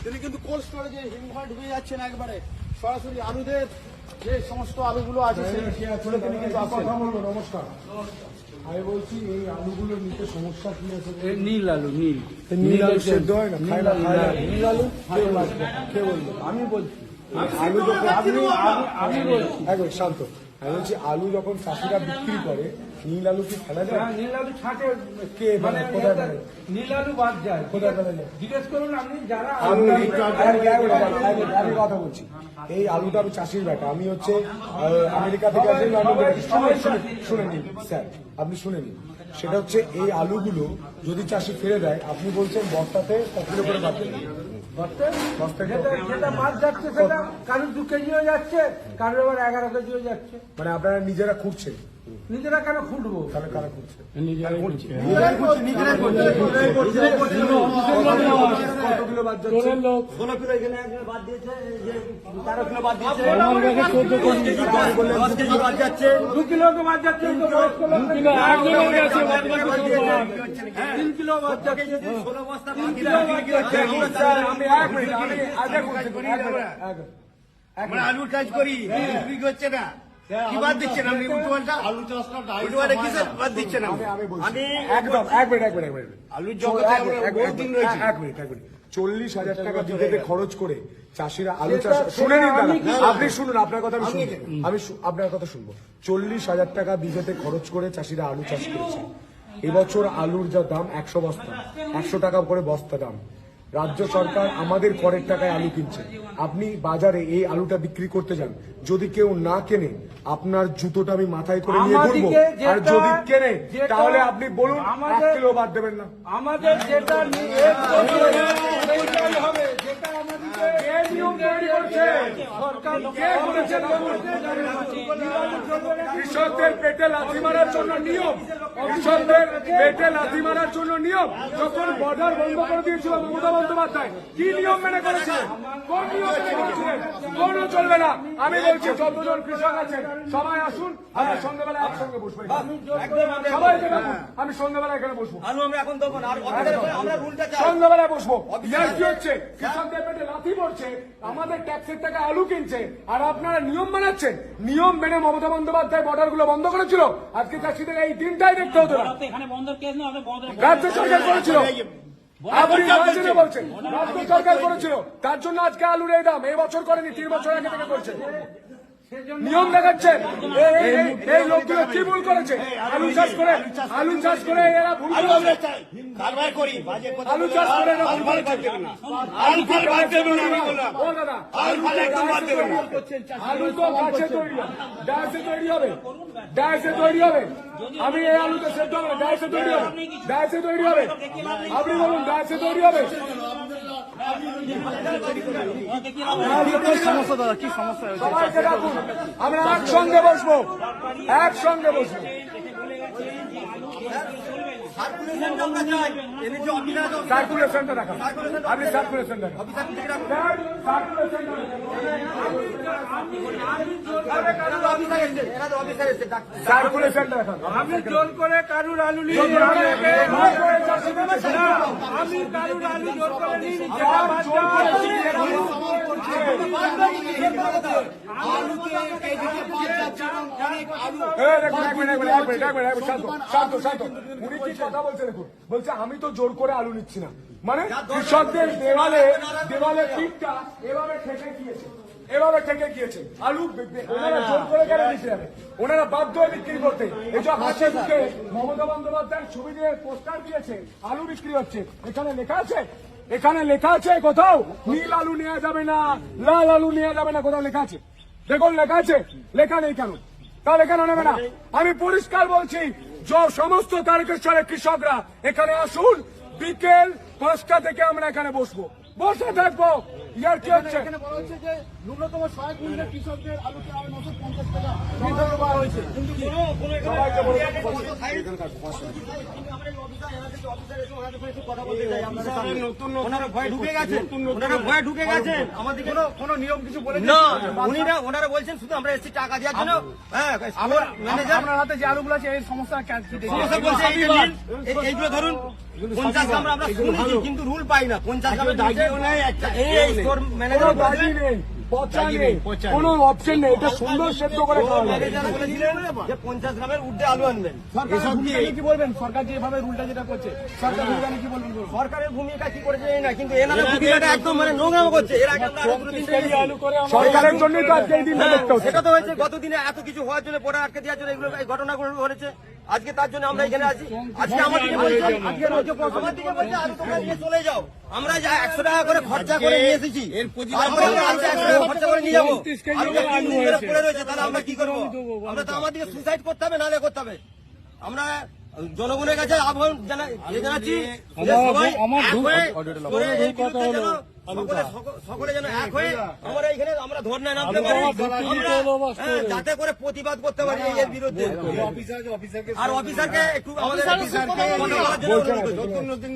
তিনি কিন্তু কোল্ড স্টোরেজে হিমঘর ঢুকে যাচ্ছেন একবারে সরাসরি আলুদের যে সমস্ত আলুগুলো আছে সেগুলো তিনি কিন্তু কথা বলবো। নমস্কার, আমি বলছি এই আলুগুলো নিতে সমস্যা কি আছে? নীল আলু, নীল নীল আলু সেদ্ধ হয় না, খাই না, নীল আলু কে বললো? আমি বলছি, আলু যখন আমি বলছি একবার শান্ত, আমি বলছি আলু যখন চাষিরা বিক্রি করে নীল আলু কি ফেলা যায়? নীল আলু ছাটে কে মানে কোথায় ফেলে? নীল আলু বাদ যায়, কোথায় ফেলা যায়? জিজ্ঞেস করুন আপনি যারা আমি কথা বলছি, এই আলুটা আমি চাষির ব্যাটা, আমি হচ্ছে আমেরিকা থেকে আসি, শুনে নিন স্যার, আপনি শুনে নিন। সেটা হচ্ছে এই আলুগুলো যদি চাষি ফেলে দেয়, আপনি বলছেন বস্তাতে কত করে বাদ দেবেন? যেটা মাছ যাচ্ছে সেটা কারোর 2 কেজিও যাচ্ছে, কারোর আবার 11 কেজিও যাচ্ছে। মানে আপনারা নিজেরা খুঁজছেন? নিজেরা কেন খুঁটবো? তাহলে কারা খুঁজছে? কতগুলো বাদ যাচ্ছে? 16 কিলো এখানে একজন বাদ দিয়েছে, 13 কিলো বাদ দিয়েছে, 10 কেজি বাদ যাচ্ছে, 2 কিলো তো বাদ যাচ্ছে, 3 কিলো বাদ যাচ্ছে, 16 বস্তা আমি 1 মিনিট, আমি আগে বলছি, মানে আলুর কাজ করি, বিক্রি হচ্ছে না, কি বাদ দিচ্ছেন আপনি? উল্টোপাল্টা আলু চাষটা কিসের বাদ দিচ্ছেন? আমি একদম এক মিনিট আলুর জগতে বহুত দিন রয়েছে। 40,000 টাকা বিঘেতে খরচ করে চাষিরা আলু চাষ, শুনে নিন দাদা, আপনি শুনুন, আপনার কথা আমি শুনবো, আপনার কথা শুনবো। 40,000 টাকা বিঘেতে খরচ করে চাষিরা আলু চাষ করেছে। এবছর আলুর যা দাম 100 বস্তা, 100 টাকা করে বস্তা দাম। রাজ্য সরকার আমাদের করের টাকায় আলু কিনছে। আপনি বাজারে এই আলুটা বিক্রি করতে যান, যদি কেউ না কেনে আপনার জুতোটা আমি মাথায় করে নিয়ে ঘুরবো, আর যদি কেনে তাহলে আপনি বলুন 1 কিলো বাদ দেবেন না। আমাদের যেটা হবে, যেটা আমাদেরকে নিয়ম তৈরি করছে সরকার, কৃষকদের পেটে লাথি মারার জন্য নিয়ম, কৃষকদের পেটে লাথি মারার জন্য নিয়ম। যখন বর্ডার বন্ধ করে দিয়েছিল মমতা বন্দ্যোপাধ্যায়, কি নিয়ম মেনে করেছিলেন? কোন নিয়ম মেনে করেছিলেন? কোনো চলবে না। আমি বলছি যতজন কৃষক আছেন সবাই আসুন, আমরা সন্ধ্যাবেলা একসঙ্গে বসবো, সবাই আমি সন্ধ্যাবেলা এখানে বসবো, আলু আমরা এখন দেবো না, আমরা রুলটা চাই, সন্ধ্যাবেলায় বসবো। ইয়ার কি হচ্ছে? কৃষকদের পেটে লাথি পড়ছে, আমাদের ট্যাক্সের টাকা আলু কিনছে, আর আপনারা নিয়ম মানাচ্ছেন। নিয়ম মেনে মমতা বন্দ্যোপাধ্যায় বর্ডার গুলো বন্ধ করেছিল, আজকে চাষিদের এই দিনটাই দেখতে হতো না। রাজ্য সরকার করেছিল, আপনি বলছেন রাজ্য সরকার করেছিল, তার জন্য আজকে আলুর এই দাম। এই বছর করেনি, 3 বছর আগে থেকে করছে। নিয়ম দেখাচ্ছেন। এই লোকগুলো কি ভুল করেছে? আলু চাষ করে এরা ভুল করেছে। আলু চাষ করে এরা ভুল করেছে। ও দাদা, আলু তো গাছে তৈরি হবে, ডায়াসে তৈরি হবে, ডায়াসে তৈরি হবে। আমি এই আলুতে সেদ্ধ হবে, ডায়াসে তৈরি হবে, ডায়াসে তৈরি হবে। আপনি বলুন ডায়াসে তৈরি হবে? সমস্যা দাদা, কি সমস্যা? সবাইকে ডাকুন, আমরা একসঙ্গে বসবো, একসঙ্গে বসবো। সার্কুলেশনটা দেখান, আপনি সার্কুলেশন দেখান, সার্কুলেশনটা দেখান। আমি জোর করে কারুর আলু নিয়ে, আমি কারুর আলু জোর করে নিয়ে বলছে আমি তো জোর করে আলু নিচ্ছি না, মানে কৃষকদের দেওয়ালে পিঠটা এভাবে ঠেকে গিয়েছে, এভাবে ঠেকে গিয়েছে। আলু ওনারা জোর করে কেন নিচ্ছে যাবে? ওনারা বাধ্য হয়ে বিক্রি করতে। এই যে হাসে মুখে মমতা বন্দ্যোপাধ্যায় ছবি দিয়ে পোস্টার দিয়েছে, আলু বিক্রি হচ্ছে, এখানে লেখা আছে, এখানে লেখা আছে কোথাও নীল আলু নেওয়া যাবে না, লাল আলু নেওয়া যাবে না, কোথাও লেখা আছে? দেখুন লেখা আছে, লেখা নেই কেন? তাহলে কেন নেবে না? আমি পরিষ্কার বলছি, সমস্ত তারকেশ্বরের কৃষকরা এখানে আসুন, বিকেল 5টা থেকে আমরা এখানে বসবো, বসে থাকবো, ইয়ার কি হচ্ছে? এখানে বলা হচ্ছে যে ন্যূনতম সহায়ক মূল্যে কৃষকদের আলুকে 950 টাকা নির্ধারণ করা হয়েছে। কিন্তু সবাইকে বলে দেন, ওনারা ভয় ঢুকে গেছেন, ওনারা ভয় ঢুকে গেছেন। আমাদের কোনো নিয়ম কিছু বলে না, ওনারা বলছেন শুধু আমরা এসেছি টাকা দেওয়ার জন্য। হ্যাঁ, ম্যানেজার আপনার হাতে যে আলুগুলো আছে এই সমস্যা কি দেখি সমস্যা বলছে এইটা নিন, এইগুলো ধরুন 50 গ্রাম আমরা শুনেছি কিন্তু রুল পাই না। 50 গ্রামের দাগিও নেই একটা, এই স্টোর কোনো ম্যানেজার দাগি নেই, পচা নেই, কোনো অপশন নেই, এটা সুন্দর সেদ্ধ করে খাওয়া যাবে। ম্যানেজার বলেছিলেন যে 50 গ্রামের ঊর্ধ্বে আলু আনবেন। সরকার ভূমিকা কি বলবেন? সরকার যেভাবে রুলটা যেটা করছে সরকার ভূমিকা নিয়ে কি বলবেন? সরকারের ভূমিকা কি করেছে জানি না, কিন্তু এনারা ভূমিকাটা একদম মানে নোংরাম করছে। এর আগে আমরা আরো 2-3 দিন সরকারের জন্যই তো আজকে এই দিনটা দেখতে হচ্ছে। সেটা তো হয়েছে গত দিনে এত কিছু হওয়ার জন্য, পড়া আটকে দেওয়ার জন্য এগুলো, এই ঘটনাগুলো ঘটেছে। আজকে তার জন্য আমরা এখানে আছি। আজকে আমাদেরকে বলছে, আমাদেরকে বলছে আলু তোমরা নিয়ে চলে যাও। আমরা যা 100 টাকা করে খরচা করে নিয়ে এসেছি, তারপরে আমরা আলু 100 টাকা খরচা করে নিয়ে যাবো। আলুটা 3 দিন ধরে পড়ে রয়েছে, তাহলে আমরা কি করবো? আমরা তো আমাদেরকে সুইসাইড করতে হবে, নালে করতে হবে। আমরা জনগণের কাছে আহ্বান জানাচ্ছি যে সবাই এক হয়ে করে এই বিরুদ্ধে যেন সকলে যেন এক হয়ে আমরা এখানে আমরা ধর্নায় নামতে পারি, আমরা, যাতে করে প্রতিবাদ করতে পারি এর বিরুদ্ধে। আর অফিসারকে একটু আমাদের কথা বলার জন্য অনুরোধ করছি।